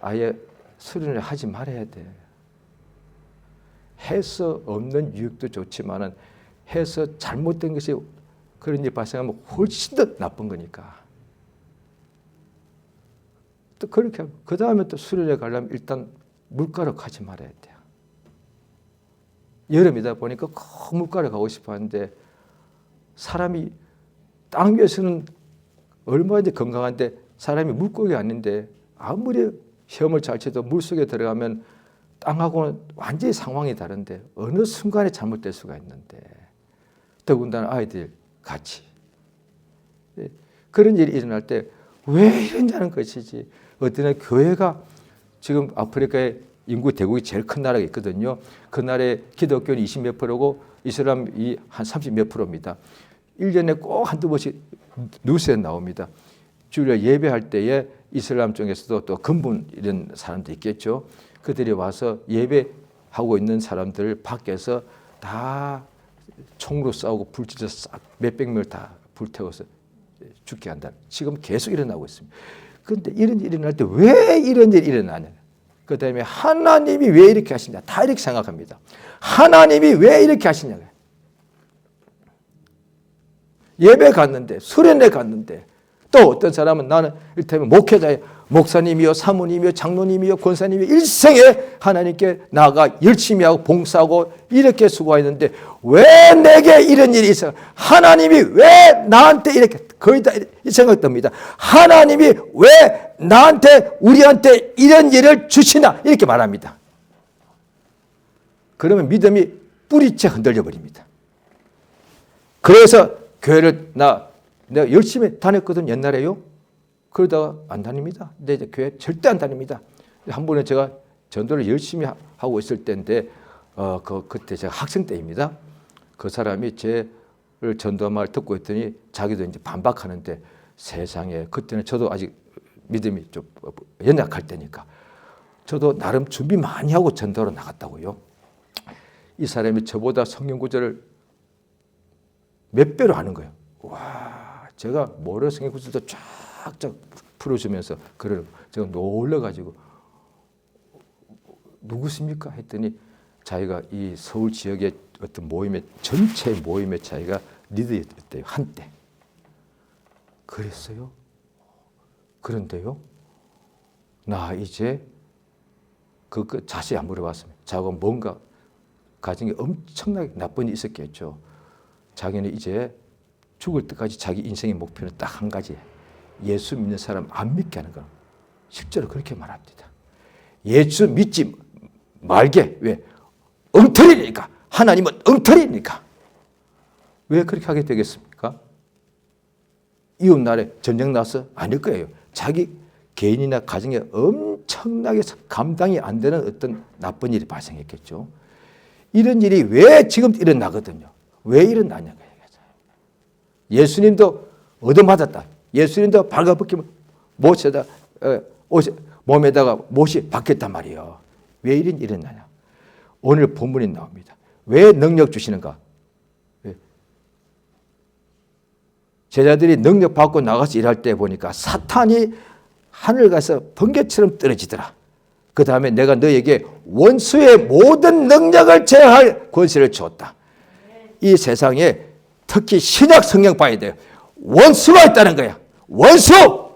아예 수련을 하지 말아야 돼. 해서 없는 유익도 좋지만은 해서 잘못된 것이 그런 일이 발생하면 훨씬 더 나쁜 거니까. 또 그렇게 하고 그 다음에 또 수련회 가려면 일단 물가로 가지 말아야 돼요. 여름이다 보니까 꼭 물가로 가고 싶어 하는데 사람이 땅 위에서는 얼마든지 건강한데 사람이 물고기가 아닌데 아무리 시험을 잘 쳐도 물속에 들어가면 땅하고는 완전히 상황이 다른데 어느 순간에 잘못될 수가 있는데 더군다나 아이들 같이 그런 일이 일어날 때 왜 이러냐는 것이지. 어떤 교회가 지금 아프리카의 인구 대국이 제일 큰 나라가 있거든요. 그 나라의 기독교는 20몇 프로고 이슬람이 한 30몇 프로입니다. 1년에 꼭 한두 번씩 뉴스에 나옵니다. 주일에 예배할 때에 이슬람 쪽에서도 또 근본 이런 사람도 있겠죠. 그들이 와서 예배하고 있는 사람들 밖에서 다 총으로 싸우고 불지져서 몇백 명을 다 불태워서 죽게 한다. 지금 계속 일어나고 있습니다. 그런데 이런 일이 일어날 때 왜 이런 일이 일어나냐. 그 다음에 하나님이 왜 이렇게 하시냐. 다 이렇게 생각합니다. 하나님이 왜 이렇게 하시냐. 예배 갔는데 수련회 갔는데 또 어떤 사람은 나는 이를테면 목회자예요. 목사님이요 사모님이요 장로님이요 권사님이요 일생에 하나님께 나아가 열심히 하고 봉사하고 이렇게 수고했는데 왜 내게 이런 일이 있어? 하나님이 왜 나한테 이렇게 거의 다 이 생각 듭니다. 하나님이 왜 나한테 우리한테 이런 일을 주시나 이렇게 말합니다. 그러면 믿음이 뿌리째 흔들려 버립니다. 그래서 교회를 내가 열심히 다녔거든 옛날에요. 그러다가 안 다닙니다. 근데 이제 교회 절대 안 다닙니다. 한 번에 제가 전도를 열심히 하고 있을 때인데 그때 제가 학생 때입니다. 그 사람이 제를 전도한 말 듣고 있더니 자기도 이제 반박하는데 세상에 그때는 저도 아직 믿음이 좀 연약할 때니까 저도 나름 준비 많이 하고 전도로 나갔다고요. 이 사람이 저보다 성경 구절을 몇 배로 아는 거예요. 와, 제가 모르는 성경 구절도 쫙쫙 풀어주면서 그걸 제가 놀라가지고 누구십니까? 했더니 자기가 이 서울 지역의 어떤 모임의 전체 모임의 자기가 리더였대요. 한때. 그랬어요? 그런데요? 나 이제 그 자세히 안 물어봤습니다. 자기가 뭔가 가진 게 엄청나게 나쁜 일이 있었겠죠. 자기는 이제 죽을 때까지 자기 인생의 목표는 딱 한 가지예요. 예수 믿는 사람 안 믿게 하는 거. 실제로 그렇게 말합니다. 예수 믿지 말게. 왜? 엉터리니까. 하나님은 엉터리니까. 왜 그렇게 하게 되겠습니까? 이웃나라에 전쟁 나서 아닐 거예요. 자기 개인이나 가정에 엄청나게 감당이 안 되는 어떤 나쁜 일이 발생했겠죠. 이런 일이 왜 지금 일어나거든요. 왜 일어나냐고 얘기하죠. 예수님도 얻어맞았다. 예수님도 발가벗기면 몸에다가 못이 박혔단 말이에요. 왜 이런 일이 일어나냐. 오늘 본문이 나옵니다. 왜 능력 주시는가? 제자들이 능력 받고 나가서 일할 때 보니까 사탄이 하늘 가서 번개처럼 떨어지더라. 그 다음에 내가 너에게 원수의 모든 능력을 제어할 권세를 주었다. 이 세상에 특히 신약 성경 봐야 돼요. 원수가 있다는 거야. 원수!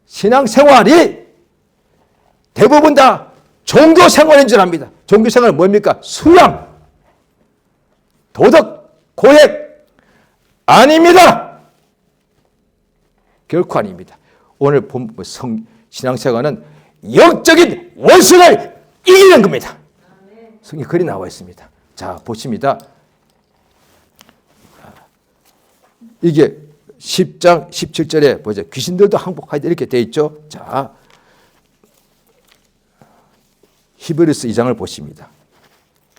신앙생활이 대부분 다 종교생활인 줄 압니다. 종교생활은 뭡니까? 수양, 도덕, 고액 아닙니다. 결코 아닙니다. 오늘 본 신앙생활은 영적인 원수를 이기는 겁니다. 성경 글이 나와 있습니다. 자, 보십니다. 이게 10장 17절에 보죠. 귀신들도 항복하되 이렇게 되어 있죠. 자, 히브리서 2장을 보십니다.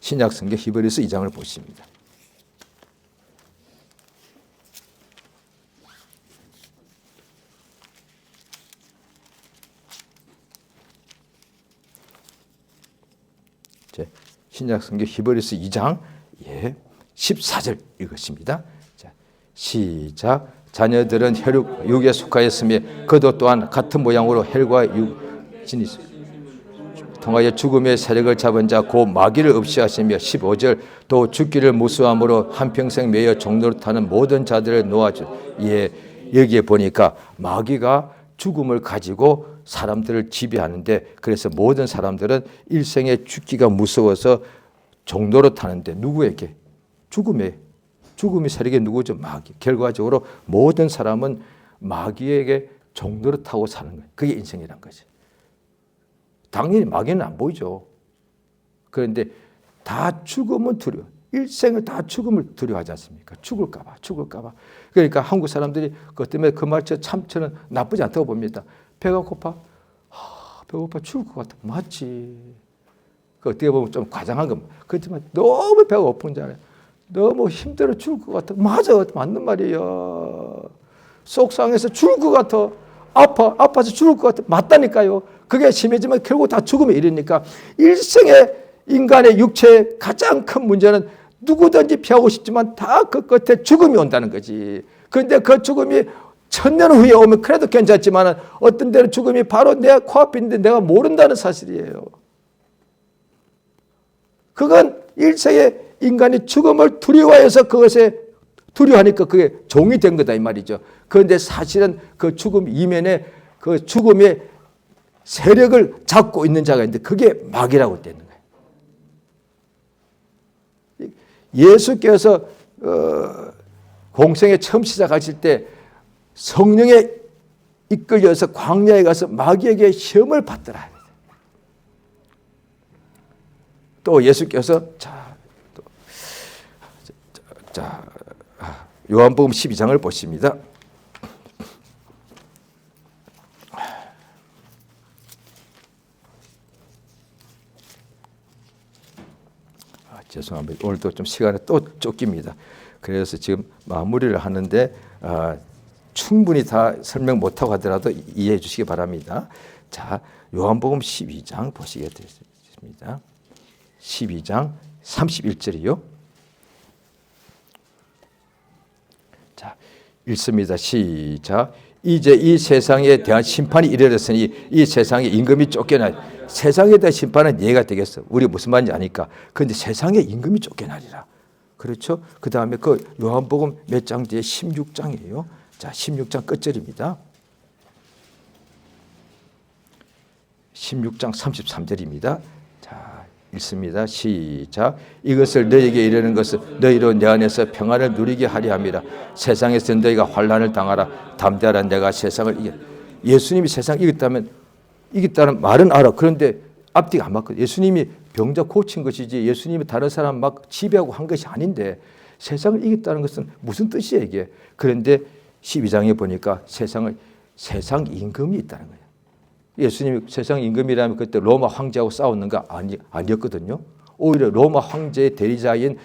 신약 성경 히브리서 2장을 보십니다. 신약성경 히브리서 2장 14절 읽었습니다. 자, 시작. 자녀들은 혈육 육에 속하였으며 그도 또한 같은 모양으로 혈과 육신이 통하여 죽음의 세력을 잡은 자 곧 마귀를 없이하시며 15절 또 죽기를 무수함으로 한평생 매여 종노릇하는 모든 자들을 놓아주. 여기에 보니까 마귀가 죽음을 가지고 사람들을 지배하는데 그래서 모든 사람들은 일생에 죽기가 무서워서 종노릇하는데 누구에게? 죽음의 세력이 누구죠? 마귀. 결과적으로 모든 사람은 마귀에게 종노릇하고 사는 거예요. 그게 인생이란 거지. 당연히 마귀는 안 보이죠. 그런데 다 죽음은 두려워. 일생을 다 죽음을 두려워하지 않습니까? 죽을까 봐. 그러니까 한국 사람들이 그것 때문에 그 말 참 저는 나쁘지 않다고 봅니다. 배가 고파? 배고파 죽을 것 같아. 맞지. 그 어떻게 보면 좀 과장한 건 그렇지만 너무 배가 고픈 줄 알아요. 너무 힘들어 죽을 것 같아. 맞아. 맞는 말이에요. 속상해서 죽을 것 같아. 아파서 죽을 것 같아. 맞다니까요. 그게 심해지면 결국 다 죽음에 이르니까 일생의 인간의 육체의 가장 큰 문제는 누구든지 피하고 싶지만 다 그 끝에 죽음이 온다는 거지. 그런데 그 죽음이 1000년 후에 오면 그래도 괜찮지만 어떤 때는 죽음이 바로 내 코앞에 있는데 내가 모른다는 사실이에요. 그건 일생의 인간이 죽음을 두려워해서 그것에 두려워하니까 그게 종이 된 거다 이 말이죠. 그런데 사실은 그 죽음 이면에 그 죽음의 세력을 잡고 있는 자가 있는데 그게 마귀라고 되는 거예요. 예수께서 공생에 처음 시작하실 때 성령에 이끌려서 광야에 가서 마귀에게 시험을 받더라. 또 예수께서 요한복음 12장을 보십니다. 죄송합니다. 오늘도 좀 시간이 또 쫓깁니다. 그래서 지금 마무리를 하는데 충분히 다 설명 못하고 하더라도 이해해 주시기 바랍니다. 자, 요한복음 12장 보시게 되겠습니다. 12장 31절이요. 자, 읽습니다. 시작. 이제 이 세상에 대한 심판이 이르렀으니 이 세상의 임금이 쫓겨나. 세상에 대한 심판은 예가 되겠어. 우리 무슨 말인지 아니까. 그런데 세상의 임금이 쫓겨나리라. 그렇죠? 그 다음에 그 요한복음 몇 장 뒤에 16장이에요. 자, 16장 끝절입니다. 16장 33절입니다. 자, 읽습니다. 시작. 이것을 너희에게 이르는 것은 너희로 내 안에서 평안을 누리게 하려 함이라. 세상에서 너희가 환난을 당하라. 담대하라. 내가 세상을 이겼다. 예수님이 세상을 이겼다는 말은 알아. 그런데 앞뒤가 안 맞거든. 예수님이 병자 고친 것이지 예수님이 다른 사람 막 지배하고 한 것이 아닌데 세상을 이겼다는 것은 무슨 뜻이에요 이게. 그런데 12장에 보니까 세상 임금이 있다는 거예요. 예수님이 세상 임금이라면 그때 로마 황제하고 싸웠는가? 아니었거든요. 오히려 로마 황제의 대리자인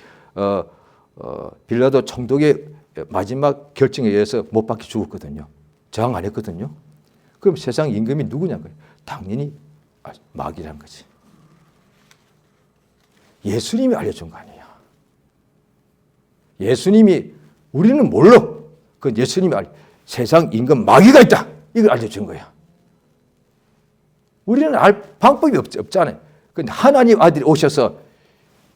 빌라도 총독의 마지막 결정에 의해서 못 박혀 죽었거든요. 저항 안 했거든요. 그럼 세상 임금이 누구냐고요? 당연히 마귀란 거지. 예수님이 알려준 거 아니에요. 예수님이 우리는 몰라. 그 예수님이 세상 임금 마귀가 있다. 이걸 알려준 거야. 우리는 알 방법이 없잖아요. 근데 하나님 아들이 오셔서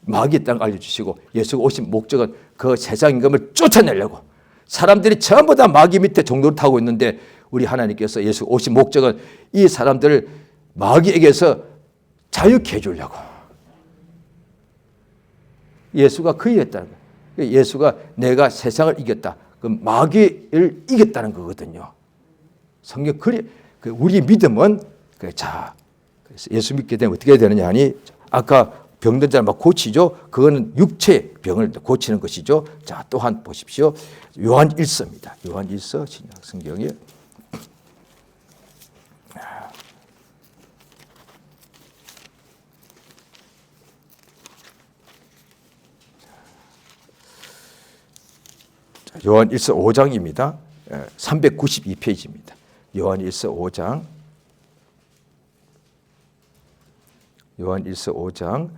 마귀의 땅을 알려주시고 예수가 오신 목적은 그 세상 임금을 쫓아내려고. 사람들이 전부 다 마귀 밑에 종노릇 하고 있는데 우리 하나님께서 예수 오신 목적은 이 사람들을 마귀에게서 자유케 해주려고. 예수가 그 일했다는 거예요. 예수가 내가 세상을 이겼다. 그럼 마귀를 이겼다는 거거든요. 성경 우리 믿음은 자, 그래서 예수 믿게 되면 어떻게 되느냐 하니 아까 병든 자를 막 고치죠. 그거는 육체 병을 고치는 것이죠. 자, 또한 보십시오. 요한 1서입니다. 요한 1서 신약 성경에 요한 1서 5장입니다. 392페이지입니다. 요한 1서 5장. 요한 1서 5장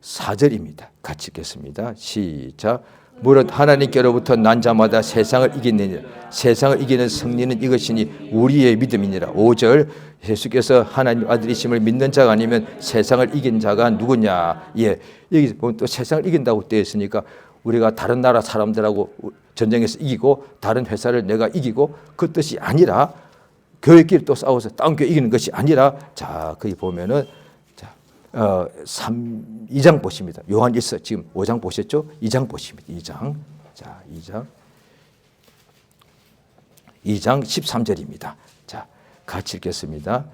4절입니다. 같이 읽겠습니다. 시작. 무릇 하나님께로부터 난 자마다 세상을 이기느니라. 세상을 이기는 승리는 이것이니 우리의 믿음이니라. 5절. 예수께서 하나님 아들이심을 믿는 자가 아니면 세상을 이긴 자가 누구냐. 여기 보면 또 세상을 이긴다고 되어 있으니까 우리가 다른 나라 사람들하고 전쟁에서 이기고 다른 회사를 내가 이기고 그 뜻이 아니라 교회끼리 또 싸워서 다른 교회 이기는 것이 아니라, 자, 거기 보면은 2장 보십니다. 요한 1서 지금 5장 보셨죠? 2장 보십니다. 2장. 자, 2장 13절입니다. 자, 같이 읽겠습니다.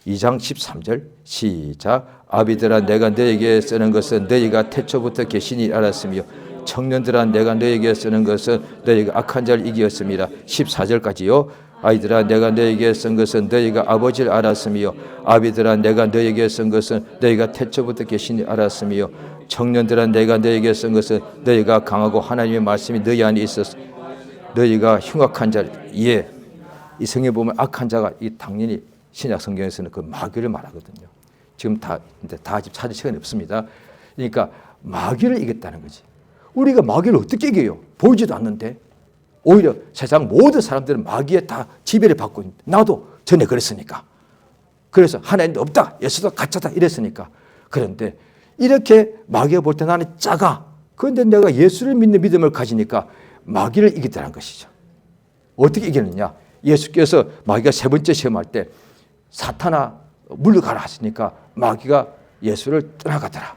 2장 13절 시작. 아비들아 내가 너에게 쓰는 것은 너희가 태초부터 계시니 알았으며 청년들아 내가 너에게 쓰는 것은 너희가 악한 자를 이기었습니다. 14절까지요. 아이들아 내가 너에게 쓴 것은 너희가 아버지를 알았으며 아비들아 내가 너에게 쓴 것은 너희가 태초부터 계시니 알았으며 청년들아 내가 너에게 쓴 것은 너희가 강하고 하나님의 말씀이 너희 안에 있었어 너희가 흉악한 자를. 이 성경에 보면 악한 자가 당연히 신약 성경에서는 그 마귀를 말하거든요. 지금 다 찾을 시간이 없습니다. 그러니까 마귀를 이겼다는 거지. 우리가 마귀를 어떻게 이겨요? 보이지도 않는데. 오히려 세상 모든 사람들은 마귀에 다 지배를 받고 있는데, 나도 전에 그랬으니까. 그래서 하나님도 없다, 예수도 가짜다 이랬으니까. 그런데 이렇게 마귀가 볼 때 나는 작아. 그런데 내가 예수를 믿는 믿음을 가지니까 마귀를 이기더라는 것이죠. 어떻게 이기느냐? 예수께서 마귀가 세 번째 시험할 때 사탄아 물러가라 하시니까 마귀가 예수를 떠나가더라.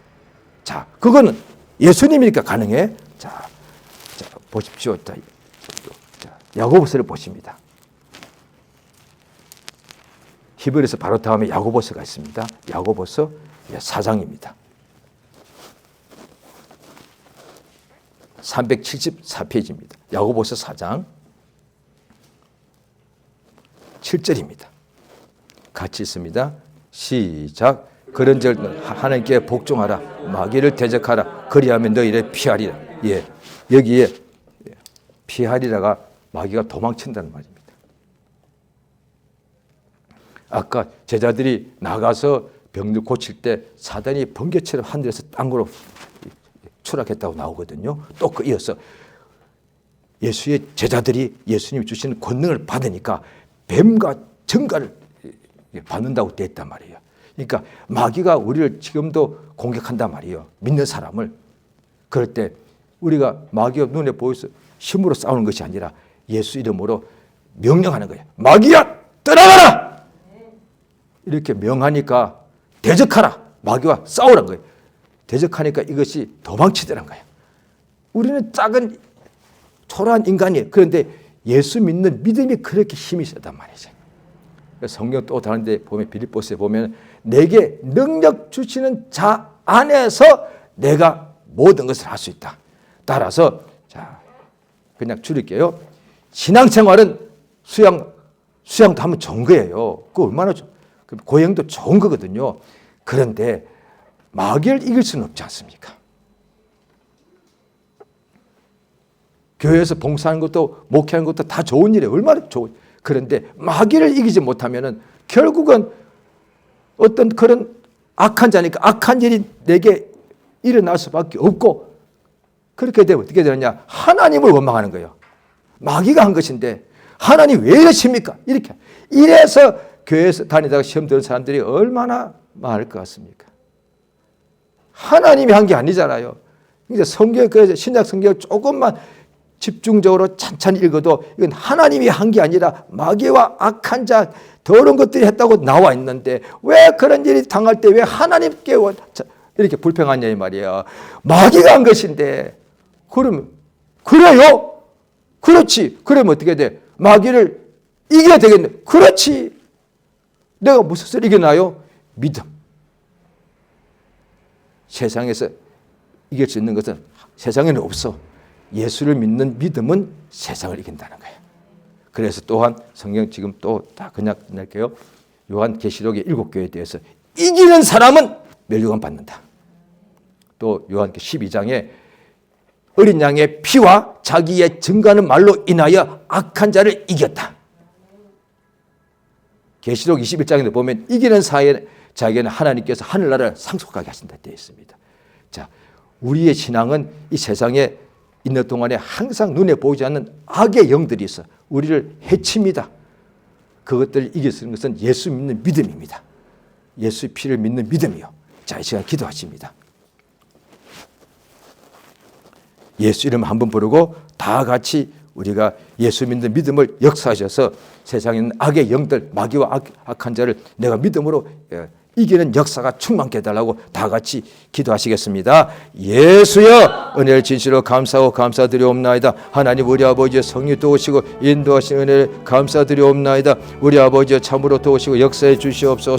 자, 그거는 예수님이니까 가능해. 자 보십시오. 야고보서를 보십니다. 히브리서 바로 다음에 야고보서가 있습니다. 야고보서 4장입니다. 374페이지입니다. 야고보서 4장 7절입니다. 같이 있습니다. 시작. 그런즉 하나님께 복종하라. 마귀를 대적하라. 그리하면 너희를 피하리라. 여기에 피하리라가 마귀가 도망친다는 말입니다. 아까 제자들이 나가서 병들 고칠 때 사단이 번개처럼 하늘에서 땅으로 추락했다고 나오거든요. 또 그 이어서 예수의 제자들이 예수님이 주시는 권능을 받으니까 뱀과 정갈을 받는다고 되어 있단 말이에요. 그러니까 마귀가 우리를 지금도 공격한단 말이에요. 믿는 사람을. 그럴 때 우리가 마귀가 눈에 보여서 힘으로 싸우는 것이 아니라 예수 이름으로 명령하는 거예요. 마귀야 떠나가라. 이렇게 명하니까 대적하라. 마귀와 싸우라는 거예요. 대적하니까 이것이 도망치더란 거예요. 우리는 작은 초라한 인간이에요. 그런데 예수 믿는 믿음이 그렇게 힘이 세단 말이죠. 성경 또 다른 데 보면 빌립보서에 보면 내게 능력 주시는 자 안에서 내가 모든 것을 할 수 있다. 따라서 자 그냥 줄일게요. 신앙생활은 수양도 하면 좋은 거예요. 그 얼마나 고행도 좋은 거거든요. 그런데 마귀를 이길 수는 없지 않습니까? 교회에서 봉사하는 것도 목회하는 것도 다 좋은 일이에요. 얼마나 좋은. 그런데 마귀를 이기지 못하면은 결국은 어떤 그런 악한 자니까 악한 일이 내게 일어날 수밖에 없고, 그렇게 되면 어떻게 되느냐? 하나님을 원망하는 거예요. 마귀가 한 것인데 하나님 왜 이러십니까? 이렇게. 이래서 교회에서 다니다가 시험 드는 사람들이 얼마나 많을 것 같습니까? 하나님이 한 게 아니잖아요. 이제 성경, 그래서 신약 성경을 조금만 집중적으로 찬찬히 읽어도 이건 하나님이 한 게 아니라 마귀와 악한 자, 더러운 것들이 했다고 나와 있는데 왜 그런 일이 당할 때 왜 하나님께 이렇게 불평하냐 이 말이야. 마귀가 한 것인데. 그러면 그래요? 그렇지. 그러면 어떻게 돼? 마귀를 이겨야 되겠네. 그렇지. 내가 무슨 소리 이겨나요? 믿음. 세상에서 이길 수 있는 것은 세상에는 없어. 예수를 믿는 믿음은 세상을 이긴다는 거예요. 그래서 또한 성경 지금 또 다 그냥 낼게요. 요한계시록의 7교회에 대해서 이기는 사람은 멸류관 받는다. 또 요한계시록 12장에 어린 양의 피와 자기의 증거하는 말로 인하여 악한 자를 이겼다. 계시록 21장에도 보면 이기는 자기는 하나님께서 하늘나라를 상속하게 하신다 되어 있습니다. 자, 우리의 신앙은 이 세상에 있는 동안에 항상 눈에 보이지 않는 악의 영들이 있어 우리를 해칩니다. 그것들을 이길 수 있는 것은 예수 믿는 믿음입니다. 예수의 피를 믿는 믿음이요. 자, 이 시간 기도하십니다. 예수 이름 한번 부르고 다 같이 우리가 예수 믿는 믿음을 역사하셔서 세상에 있는 악의 영들, 마귀와 악한 자를 내가 믿음으로 이기는 역사가 충만케 해달라고 다 같이 기도하시겠습니다. 예수여, 은혜를 진실로 감사하고 감사드리옵나이다. 하나님 우리 아버지의 성령 도우시고 인도하신 은혜를 감사드리옵나이다. 우리 아버지의 참으로 도우시고 역사해 주시옵소서.